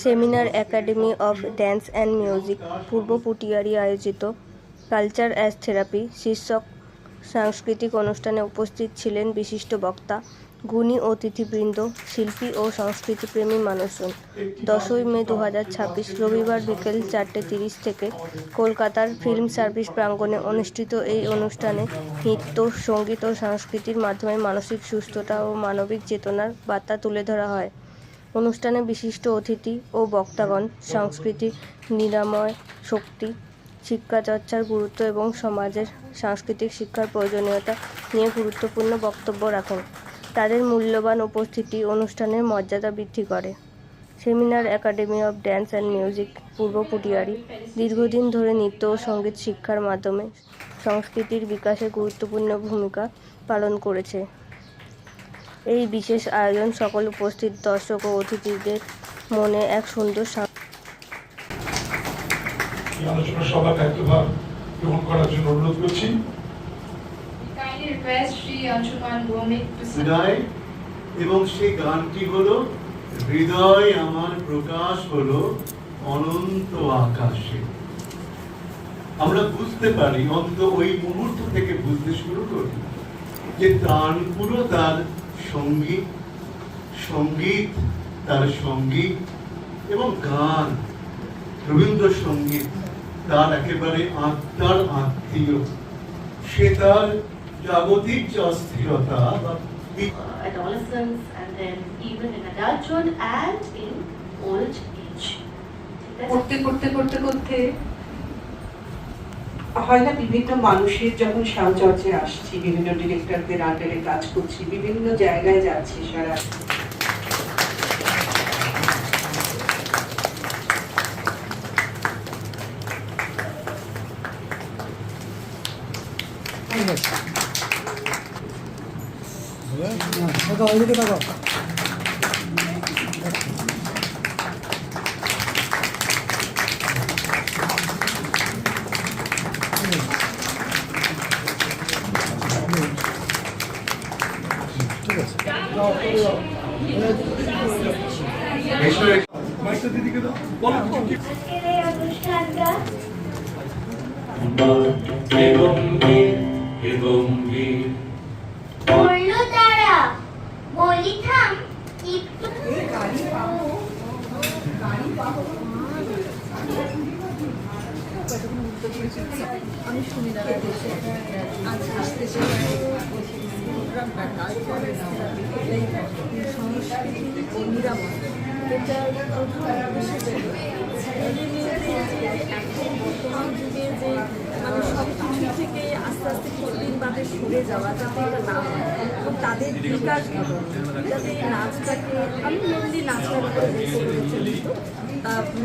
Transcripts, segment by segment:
Seminar academy of dance and music পূর্ব পুটিয়ারি আয়োজিত culture as therapy শীর্ষক সাংস্কৃতিক অনুষ্ঠানে উপস্থিত ছিলেন বিশিষ্ট বক্তা, গুণী অতিথিবৃন্দ, শিল্পী ও সংস্কৃতিপ্রেমী মানুষজন। 10ই মে 2026 রবিবার বিকেল 4:30 থেকে কলকাতার ফিল্ম সার্ভিস প্রাঙ্গণে অনুষ্ঠিত এই অনুষ্ঠানে নৃত্য, সঙ্গীত ও সংস্কৃতির মাধ্যমে মানসিক সুস্থতা ও মানবিক চেতনার বার্তা তুলে ধরা হয়। অনুষ্ঠানে বিশিষ্ট অতিথি ও বক্তাগণ সংস্কৃতির নিরাময় শক্তি, শিক্ষাচর্চার গুরুত্ব এবং সমাজের সাংস্কৃতিক শিক্ষার প্রয়োজনীয়তা নিয়ে গুরুত্বপূর্ণ বক্তব্য রাখেন। তাদের মূল্যবান উপস্থিতি অনুষ্ঠানের মর্যাদা বৃদ্ধি করে। Seminar academy of dance and music পূর্ব পুটিয়ারি দীর্ঘদিন ধরে নৃত্য ও সঙ্গীত শিক্ষার মাধ্যমে সংস্কৃতির বিকাশে গুরুত্বপূর্ণ ভূমিকা পালন করেছে। এই বিশেষ আয়োজন সকল উপস্থিত দর্শক ও অতিথিদের মনে এক সুন্দর আলোচনা সভার দায়িত্বভার গ্রহণ করার জন্য অনুরোধ করছি। এবং সেই গানটি হলো হৃদয় আমার প্রকাশ হলো অনন্ত আকাশে। আমরা বুঝতে পারি, অন্তত ওই মুহূর্ত থেকে বুঝতে শুরু করি যে প্রাণ পুরো তার সঙ্গীত, সঙ্গীত তার সঙ্গীত এবং গান, রবীন্দ্রসঙ্গীত তার একেবারে আত্মার আত্মীয়। সে তার জাগতিক যে অস্থিরতা adolescence and then even in adulthood and in old age. করতে করতে করতে করতে হয় না, বিভিন্ন মানুষের যখন সাহচর্যে আসছি, বিভিন্ন ডিরেক্টরদের আন্ডারে কাজ করছি, বিভিন্ন জায়গায় যাচ্ছি সারা আমি সুমিতা আজ আসতেছি প্রোগ্রামটা সংস্কৃতি ও নিরাময়, এটার প্রধান উদ্দেশ্য এখন বর্তমান যুগে যে মানে সব কিছু থেকে আস্তে আস্তে কিছুদিন বাদে সরে যাওয়া, যাতে এটা না হয় এবং তাদের বিকাশ যাতে নাচটাকে, আমি মেনলি নাচটার উপরে কিন্তু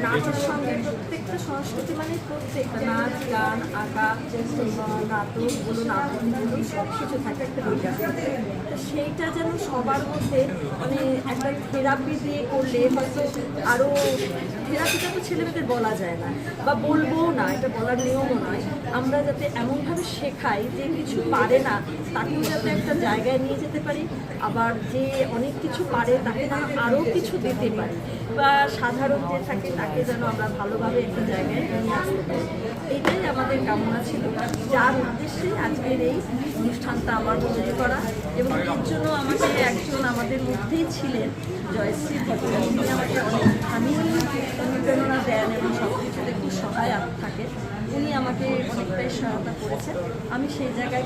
নাচের সঙ্গে প্রত্যেকটা সংস্কৃতি মানে প্রত্যেকটা নাচ, গান, আঁকা, নাটক বলুন, নাটক বলুন, সব কিছু থাকে একটা বিকাশ। তো সেইটা যেন সবার মধ্যে মানে একটা থেরাপি দিয়ে করলে হয়তো আরও, থেরাপিটা তো ছেলেমেয়েদের বলা যায় না বা বলবও না, এটা বলার নিয়মও নয়। আমরা যাতে এমনভাবে শেখাই যে কিছু পারে না তাকেও যাতে একটা জায়গায় নিয়ে যেতে পারি, আবার যে অনেক কিছু পারে তাকে যেন আরও কিছু দিতে পারি, বা সাধারণ যে থাকে তাকে যেন আমরা ভালোভাবে একটা জায়গায় নিয়ে আসতে পারি। এইটাই আমাদের কামনা ছিল, যার উদ্দেশ্যে আজকের এই অনুষ্ঠানটা আমার তৈরি করা। এবং এর জন্য আমাকে একজন আমাদের মধ্যেই ছিলেন জয়শ্রী, তিনি আমাকে অনেকখানি অনুপ্রেরণা দেন এবং সব কিছুতে খুব সহায়ক থাকে। উনি আমাকে অনেকটাই সহায়তা করেছেন। আমি সেই জায়গায়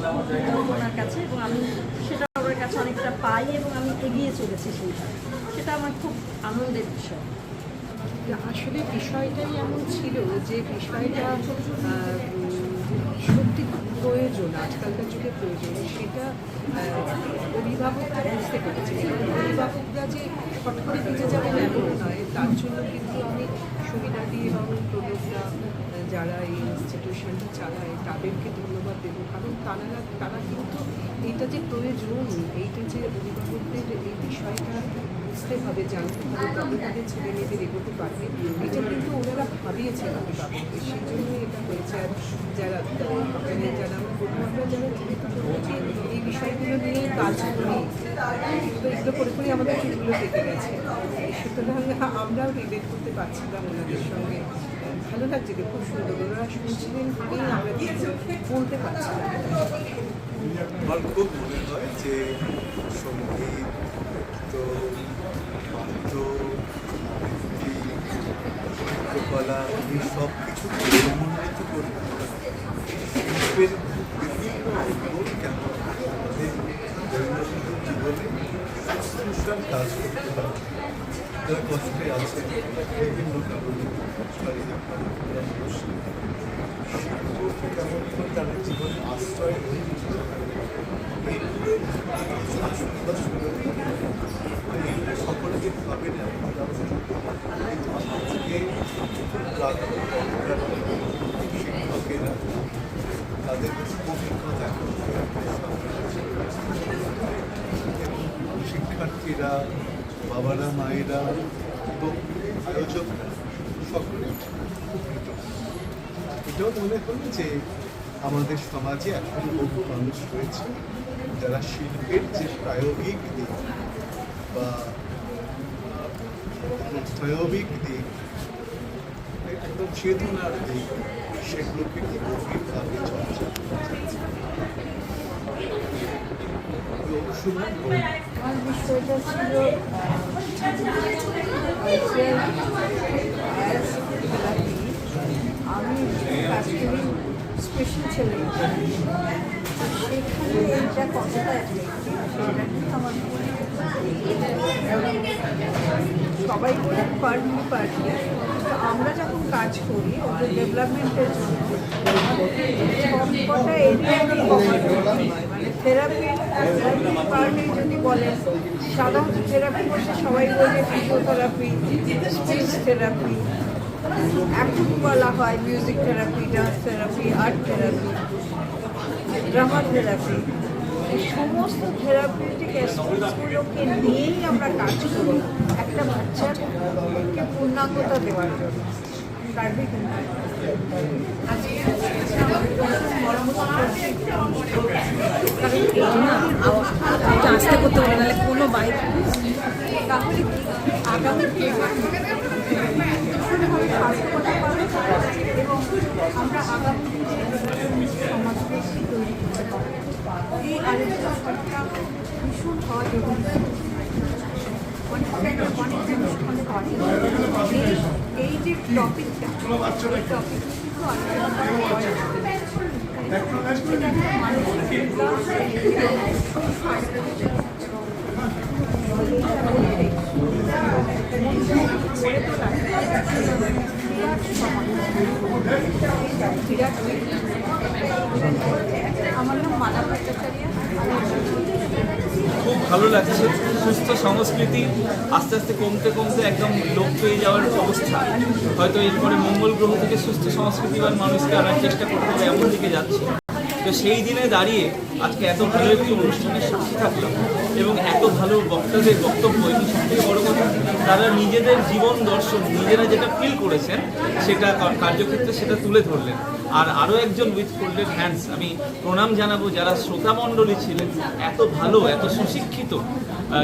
খুব ওনার কাছে, এবং আমি সেটা ওনার কাছে অনেকটা পাই এবং আমি এগিয়ে চলেছি সেইটা, সেটা আমার খুব আনন্দের বিষয়। আসলে বিষয়টাই এমন ছিল যে বিষয়টা সত্যি প্রয়োজন, আজকালকার যুগে প্রয়োজন, সেটা অভিভাবকরা বুঝতে পারছে। অভিভাবকরা যে ফট করে বেঁচে যাবেন এমন নয়, তার জন্য কিন্তু আমি সুবিধাদি এবং প্রযোগরা যারা এই ইনস্টিটিউশনটা চালায় তাদেরকে ধন্যবাদ দেবো, কারণ তারা কিন্তু এইটা যে প্রয়োজন, এইটা যে অভিভাবকদের এই বিষয়টা বুঝতে হবে, জানতে হবে, তবে তাদের ছেলে মেয়েদের এগোতে পারবে, এটা কিন্তু ওনারা ভাবিয়েছেন অভিভাবকদের, সেই জন্যই এটা হয়েছে। আর যারা যারা আমরা যারা যেহেতু এই বিষয়গুলো নিয়ে কাজ করি, তো এগুলো করে করে আমাদের চুলগুলো কেটে গেছে, সুতরাং সুতরাং আমরাও রিলেট করতে পারছিলাম ওনাদের সঙ্গে। ভালো লাগছে, খুব সুন্দর ওনারা শুনছিলেন বলেই আমরা কিছু বলতে পারছিলাম। আমার খুব মনে হয় যে সঙ্গীত, নৃত্য, বাদ্য, চিত্রকলা এই সব কিছু সমন্বিত করে শিল্পের বিভিন্ন অঙ্গ কেমন আমাদের দৈনন্দিন জীবনে শুশ্রূষার কাজ করতে পারে। যারা কষ্টে আছে বিভিন্ন কারণে শিল্প কেমন করে তাদের জীবনে আশ্রয় হয়ে উঠতে পারে সকলকে ভাবে না শিক্ষকেরা তাদের অভিজ্ঞতা শিক্ষার্থীরা, বাবারা, মায়েরা এবং আয়োজকরা সকলে এটাও মনে হলো যে আমাদের সমাজে এখন বহু মানুষ রয়েছে যারা শিল্পের যে প্রায়োগিক দিক বা প্রায়োগিক দিক, একদম চেতনার দিক, সেগুলোকে গভীরভাবে চর্চা আমার বিষয়টা ছিল আমি কাশ্মীরি স্পেশাল ছেলে, সেখানে এইটা কতটা এফেক্টিভ সেটা কিন্তু আমার সবাই বলে পার্টি আমরা যখন কাজ করি ওদের ডেভেলপমেন্টের জন্য সবকটা এরিয়ারই কভার করতে হয়। মানে থেরাপি পার্টি যদি বলেন, সাধারণত থেরাপি বলতে সবাই বলে ফিজিওথেরাপি, স্পিচ থেরাপি, এখন বলা হয় music therapy, dance therapy, art therapy, drama therapy. এই সমস্ত থেরাপিউটিক অ্যাসপেক্টসগুলোকে নিয়েই আমরা কাজ করি একটা বাচ্চাকে পূর্ণাঙ্গতা দেওয়ার জন্য, সার্বিক উন্নয়ন। আস্তে করতে হবে, নাহলে কোনো বাইক তাহলে আগামী এবং আমরা আগামী সমাজকে তৈরি করতে পারবো। এই আলোচনাটা ভীষণ হয় এবং এই যে টপিকটা, এই টপিক কিন্তু আলোচনা হয় আমার নাম মালা ভট্টাচার্য। খুব ভালো লাগছে। সুস্থ সংস্কৃতি আস্তে আস্তে কমতে কমতে একদম লোপ পেয়ে যাওয়ার অবস্থা। হয়তো এরপরে মঙ্গল গ্রহ থেকে সুস্থ সংস্কৃতিবান মানুষকে আনার চেষ্টা করতে হবে, এমন দিকে যাচ্ছে। তো সেই দিনে দাঁড়িয়ে আজকে এত ভালো একটি অনুষ্ঠানের সাক্ষী থাকলাম এবং এত ভালো বক্তাদের বক্তব্য, এবং সবথেকে বড় কথা তারা নিজেদের জীবন দর্শন, নিজেরা যেটা ফিল করেছেন সেটা কার্যক্ষেত্রে সেটা তুলে ধরলেন। আর আরও একজন উইথ ফোল্ডেড হ্যান্ডস আমি প্রণাম জানাবো যারা শ্রোতামণ্ডলী ছিলেন। এত ভালো, এত সুশিক্ষিত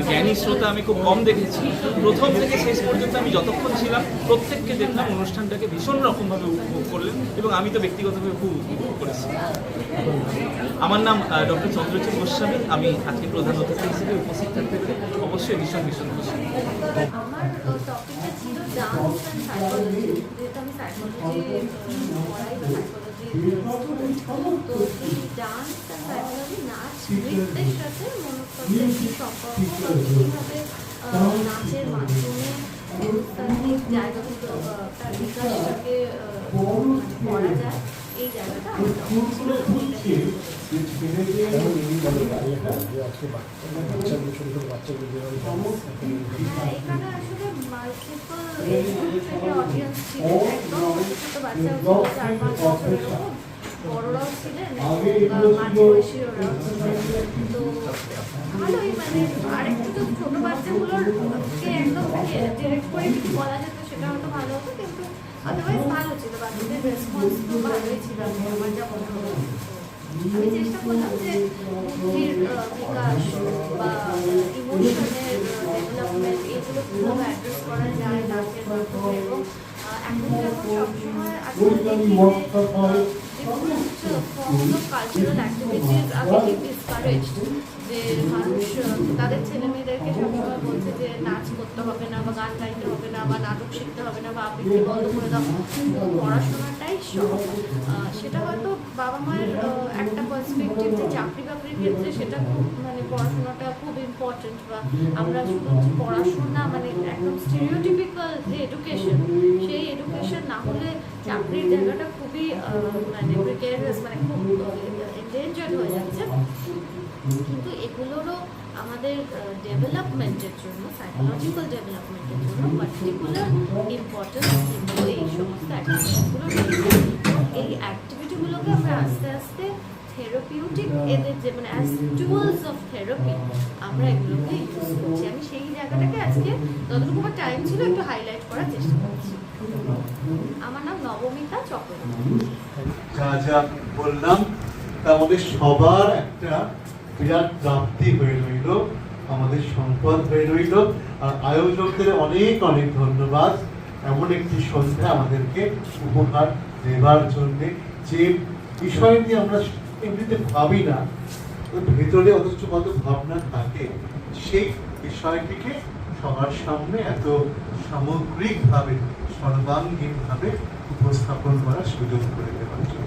জ্ঞানী শ্রোতা আমি খুব কম দেখেছি। প্রথম থেকে শেষ পর্যন্ত আমি যতক্ষণ ছিলাম প্রত্যেককে দেখলাম অনুষ্ঠানটাকে ভীষণ রকমভাবে উপভোগ করলেন এবং আমি তো ব্যক্তিগতভাবে খুব উপভোগ করেছি। আমার নাম ডক্টর চন্দ্রচূড় গোস্বামী। আমি আজকে প্রধান অতিথি হিসেবে উপস্থিত থাকতে পেরে অবশ্যই ভীষণ খুশি। আমার টপিকটা ছিল ডান্স অ্যান্ড সাইকোলজি, যেহেতু আমি সাইকোলজি পড়াই বা সাইকোলজি স্টুডেন্ট। তো এই ডান্স অ্যান্ড সাইকোলজি, নাচ নৃত্যের সাথে মনস্তত্ত্বের কী সম্পর্ক, বা কীভাবে নাচের মাধ্যমে মনস্তাত্ত্বিক জায়গাগুলো তার বিকাশটাকে করা যায়, এই জায়গাটা আমার টপিক ছিল। হ্যাঁ, এখানে আসলে মাল্টিপল এজ গ্রুপ থেকে অডিয়েন্স ছিলেন, একদম ছোট বাচ্চা ছিল 4-5 বছর এরকম, বড়রাও ছিলেন, মাঝবয়সীরাও ছিলেন। তো ভালোই, মানে আরেকটু তো ছোট বাচ্চাগুলোরকে একদম ডিরেক্ট করে কিছু বলা যেত সেটা হয়তো ভালো হতো, কিন্তু আদারওয়াইজ ভালো ছিল, বাচ্চাদের রেসপন্স তো ভালোই ছিল আমার যা মনে হলো। আমি চেষ্টা করলাম যে বুদ্ধির বিকাশ বা ইমোশনের ডেভেলপমেন্ট এগুলো কীভাবে অ্যাড্রেস করা যায় নাচের মাধ্যমে এবং এখন যেমন সবসময় আসলে দেখি যে different forms of cultural activities are getting discouraged, যে মানুষ তাদের ছেলে মেয়েদেরকে সবসময় বলছে যে নাচ করতে হবে না বা গান গাইতে হবে না বা নাটক শিখতে হবে না বা আবৃত্তি বন্ধ করে দাও, তো পড়াশোনাটাই সব। সেটা হয়তো বাবা মায়ের একটা পার্সপেক্টিভ যে চাকরি বাকরির ক্ষেত্রে সেটা খুব মানে পড়াশোনাটা খুব ইম্পর্টেন্ট, বা আমরা শুধু পড়াশোনা মানে একদম স্টিরিওটিপিক্যাল যে এডুকেশন, সেই এডুকেশন না হলে চাকরির জায়গাটা খুবই মানে প্রিকেরিয়াস, মানে খুব এন্ডেঞ্জার্ড হয়ে যাচ্ছে। কিন্তু এগুলোরও আমাদের ডেভেলপমেন্টের জন্য, সাইকোলজিক্যাল ডেভেলপমেন্টের জন্য পার্টিকুলার ইম্পর্টেন্স কিন্তু এই সমস্ত অ্যাক্টিভিটিগুলো রয়েছে। এই অ্যাক্টিভিটিগুলোকে আমরা আস্তে আস্তে থেরাপিউটিক এদের যে মানে অ্যাজ টুলস অফ থেরাপি আমরা এগুলোকে ইউজ করছি। আমি সেই জায়গাটাকে আজকে যতটুকু আমার টাইম ছিল একটু হাইলাইট করার চেষ্টা করছি। আমার নাম নবমিতা চক্রবর্তী। যা যা বললাম তা আমাদের সবার একটা বিরাট প্রাপ্তি হয়ে রইল, আমাদের সম্পদ হয়ে রইল। আর আয়োজকদের অনেক অনেক ধন্যবাদ এমন একটি সন্ধ্যা আমাদেরকে উপহার দেবার জন্যে। যে বিষয় নিয়ে আমরা এমনিতে ভাবি না, ওর ভেতরে অথচ কত ভাবনা থাকে, সেই বিষয়টিকে সবার সামনে এত সামগ্রিকভাবে সর্বাঙ্গীনভাবে উপস্থাপন করার সুযোগ করে দেওয়ার জন্য